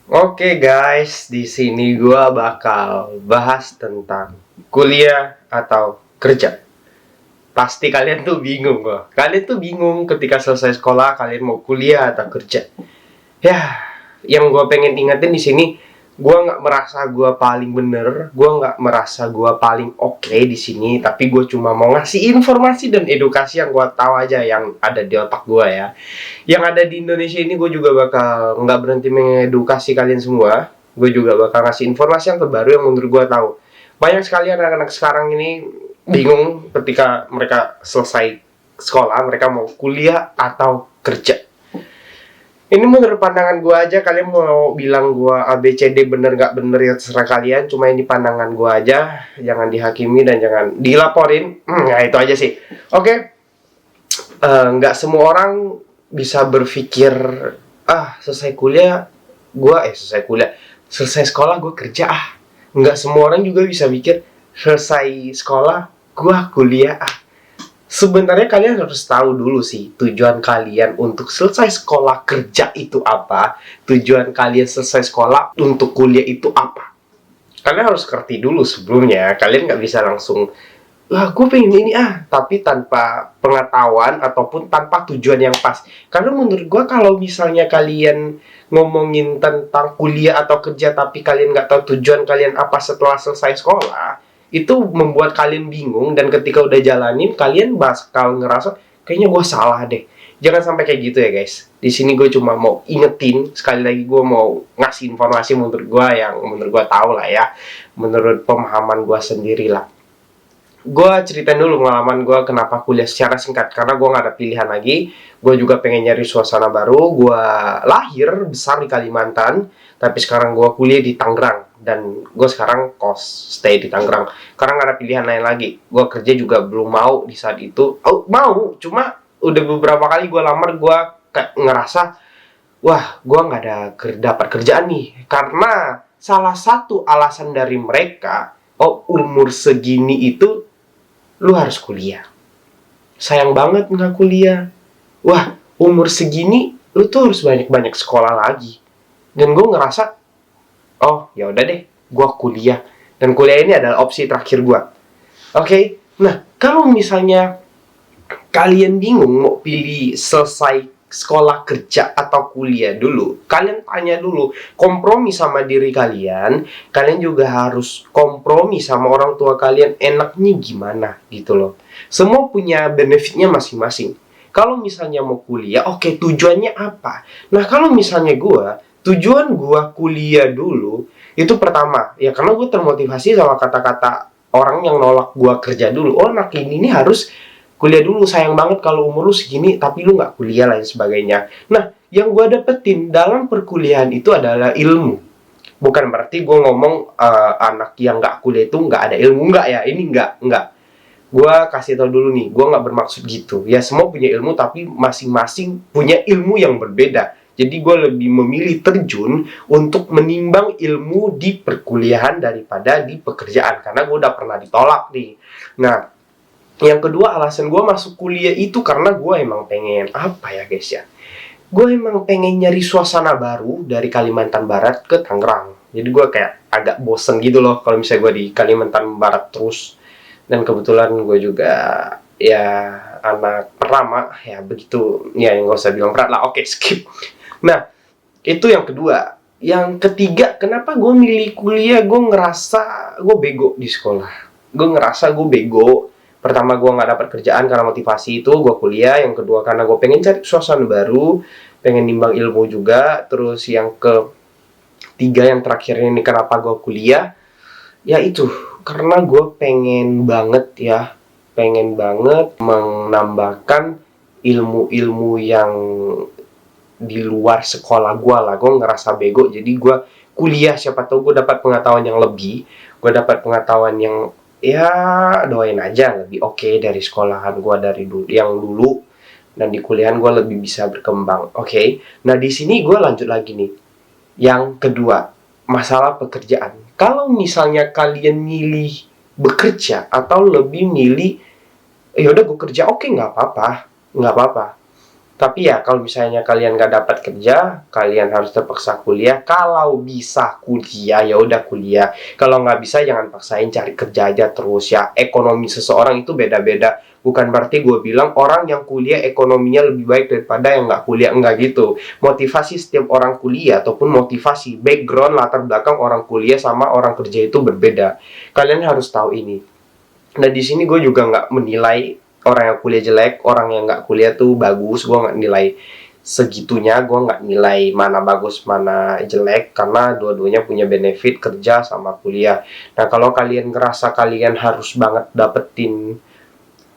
Oke guys, di sini gua bakal bahas tentang kuliah atau kerja. Pasti kalian tuh bingung gua. Kalian tuh bingung ketika selesai sekolah kalian mau kuliah atau kerja. Ya, yang gue pengen ingetin di sini, gue nggak merasa gue paling bener, gue nggak merasa gue paling oke di sini, tapi gue cuma mau ngasih informasi dan edukasi yang gue tahu aja yang ada di otak gue ya. Yang ada di Indonesia ini gue juga bakal nggak berhenti mengedukasi kalian semua. Gue juga bakal ngasih informasi yang terbaru yang menurut gue tahu. Banyak sekali anak-anak sekarang ini bingung ketika mereka selesai sekolah, mereka mau kuliah atau kerja. Ini menurut pandangan gue aja, kalian mau bilang gue A B C D bener nggak bener ya terserah kalian. Cuma ini pandangan gue aja, jangan dihakimi dan jangan dilaporin. Nah itu aja sih. Oke, nggak semua orang bisa berpikir selesai kuliah selesai kuliah, selesai sekolah gue kerja. Nggak semua orang juga bisa mikir selesai sekolah gue kuliah. Sebenarnya kalian harus tahu dulu sih tujuan kalian untuk selesai sekolah kerja itu apa, tujuan kalian selesai sekolah untuk kuliah itu apa. Kalian harus ngerti dulu sebelumnya. Kalian nggak bisa langsung, wah gue pengen ini tapi tanpa pengetahuan ataupun tanpa tujuan yang pas. Karena menurut gue kalau misalnya kalian ngomongin tentang kuliah atau kerja tapi kalian nggak tahu tujuan kalian apa setelah selesai sekolah, itu membuat kalian bingung, dan ketika udah jalanin kalian bakal ngerasa kayaknya gue salah deh. Jangan sampai kayak gitu ya guys. Di sini gue cuma mau ingetin sekali lagi, gue mau ngasih informasi menurut gue yang menurut gue tahu lah ya, menurut pemahaman gue sendiri lah. Gue ceritain dulu pengalaman gue kenapa kuliah secara singkat, karena gue nggak ada pilihan lagi. Gue juga pengen nyari suasana baru. Gue lahir besar di Kalimantan, tapi sekarang gue kuliah di Tangerang, dan gue sekarang stay di Tangerang karena nggak ada pilihan lain lagi. Gue kerja juga belum mau di saat itu. Mau, cuma udah beberapa kali gue lamar, gue kayak ngerasa wah gue nggak ada dapat kerjaan nih, karena salah satu alasan dari mereka, umur segini itu lu harus kuliah. Sayang banget nggak kuliah. Wah, umur segini lu tuh harus banyak-banyak sekolah lagi. Dan gue ngerasa, oh ya udah deh, gue kuliah. Dan kuliah ini adalah opsi terakhir gue. Oke, nah kalau misalnya kalian bingung mau pilih selesai sekolah kerja atau kuliah dulu, kalian tanya dulu, kompromi sama diri kalian. Kalian juga harus kompromi sama orang tua kalian, enaknya gimana gitu loh. Semua punya benefitnya masing-masing. Kalau misalnya mau kuliah, oke, tujuannya apa? Nah kalau misalnya tujuan gue kuliah dulu itu pertama ya karena gue termotivasi sama kata-kata orang yang nolak gue kerja dulu. Oh, anak ini nih harus kuliah dulu, sayang banget kalau umur lu segini tapi lu nggak kuliah, lain sebagainya. Nah, yang gue dapetin dalam perkuliahan itu adalah ilmu. Bukan berarti gue ngomong anak yang nggak kuliah itu nggak ada ilmu, nggak ya. Ini nggak. Gue kasih tau dulu nih, gue nggak bermaksud gitu ya. Semua punya ilmu tapi masing-masing punya ilmu yang berbeda. Jadi gue lebih memilih terjun untuk menimbang ilmu di perkuliahan daripada di pekerjaan, karena gue udah pernah ditolak nih. Nah, yang kedua, alasan gue masuk kuliah itu karena gue emang pengen apa ya guys ya, gue emang pengen nyari suasana baru dari Kalimantan Barat ke Tangerang. Jadi gue kayak agak bosen gitu loh kalau misalnya gue di Kalimantan Barat terus. Dan kebetulan gue juga ya anak pertama ya, begitu ya, yang gak usah bilang berat lah. Oke, skip. Nah, itu yang kedua. Yang ketiga, kenapa gue milih kuliah? Gue ngerasa gue bego di sekolah. Gue ngerasa gue bego. Pertama, gue nggak dapat kerjaan karena motivasi itu gue kuliah. Yang kedua, karena gue pengen cari suasana baru, pengen nimbang ilmu juga. Terus yang ketiga, yang terakhir ini kenapa gue kuliah? Ya itu, karena gue pengen banget menambahkan ilmu-ilmu yang di luar sekolah gue lah. Gue ngerasa bego, jadi gue kuliah, siapa tahu gue dapat pengetahuan yang lebih, gue dapat pengetahuan yang ya doain aja lebih oke dari sekolahan gue dari dulu, dan di kuliahan gue lebih bisa berkembang. Oke. Nah di sini gue lanjut lagi nih, yang kedua, masalah pekerjaan. Kalau misalnya kalian milih bekerja atau lebih milih ya udah gue kerja, oke, nggak apa-apa, nggak apa-apa. Tapi ya kalau misalnya kalian nggak dapat kerja, kalian harus terpaksa kuliah. Kalau bisa kuliah, ya udah kuliah. Kalau nggak bisa, jangan paksain, cari kerja aja terus ya. Ekonomi seseorang itu beda-beda. Bukan berarti gue bilang orang yang kuliah ekonominya lebih baik daripada yang nggak kuliah. Enggak gitu. Motivasi setiap orang kuliah ataupun motivasi background latar belakang orang kuliah sama orang kerja itu berbeda. Kalian harus tahu ini. Nah, di sini gue juga nggak menilai orang yang kuliah jelek, orang yang nggak kuliah tuh bagus. Gue nggak nilai segitunya, gue nggak nilai mana bagus, mana jelek, karena dua-duanya punya benefit kerja sama kuliah. Nah, kalau kalian ngerasa kalian harus banget dapetin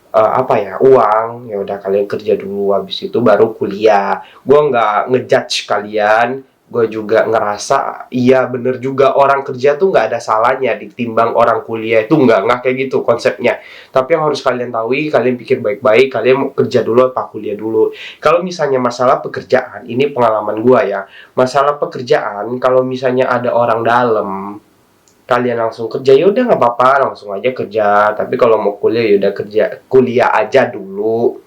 apa ya, uang, ya udah kalian kerja dulu, habis itu baru kuliah. Gue nggak ngejudge kalian, gue juga ngerasa iya bener juga orang kerja tuh nggak ada salahnya ditimbang orang kuliah, itu nggak kayak gitu konsepnya. Tapi yang harus kalian tahu, kalian pikir baik-baik, kalian mau kerja dulu apa kuliah dulu. Kalau misalnya masalah pekerjaan, ini pengalaman gue ya, masalah pekerjaan kalau misalnya ada orang dalam, kalian langsung kerja, ya udah nggak apa-apa, langsung aja kerja. Tapi kalau mau kuliah, ya udah kerja, kuliah aja dulu.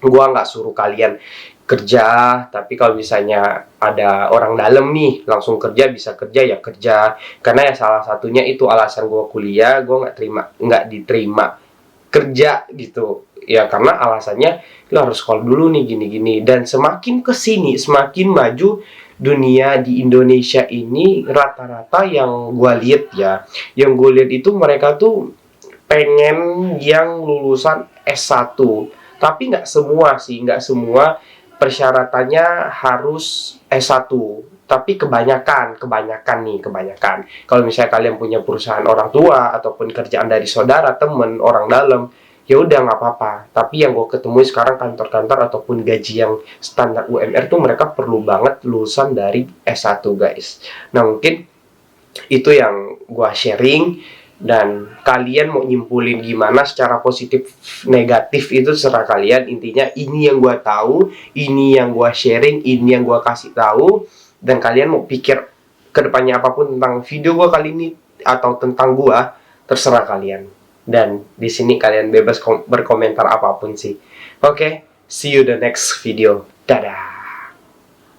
Gua nggak suruh kalian kerja, tapi kalau misalnya ada orang dalam nih, langsung kerja, bisa kerja ya kerja. Karena ya salah satunya itu alasan gua kuliah, gua nggak diterima kerja gitu. Ya karena alasannya lo harus sekolah dulu nih gini-gini. Dan semakin kesini, semakin maju dunia di Indonesia ini, rata-rata yang gue lihat ya, yang gue lihat itu mereka tuh pengen yang lulusan S1. Tapi nggak semua sih, nggak semua persyaratannya harus S1. Tapi kebanyakan. Kalau misalnya kalian punya perusahaan orang tua, ataupun kerjaan dari saudara, temen, orang dalam, ya udah nggak apa-apa. Tapi yang gue ketemu sekarang kantor-kantor ataupun gaji yang standar UMR tuh mereka perlu banget lulusan dari S1 guys. Nah mungkin itu yang gue sharing, dan kalian mau nyimpulin gimana secara positif negatif itu serah kalian. Intinya ini yang gue tahu, ini yang gue sharing, ini yang gue kasih tahu, dan kalian mau pikir kedepannya apapun tentang video gue kali ini atau tentang gue, terserah kalian. Dan di sini kalian bebas berkomentar apapun sih. Oke, see you the next video. Dadah.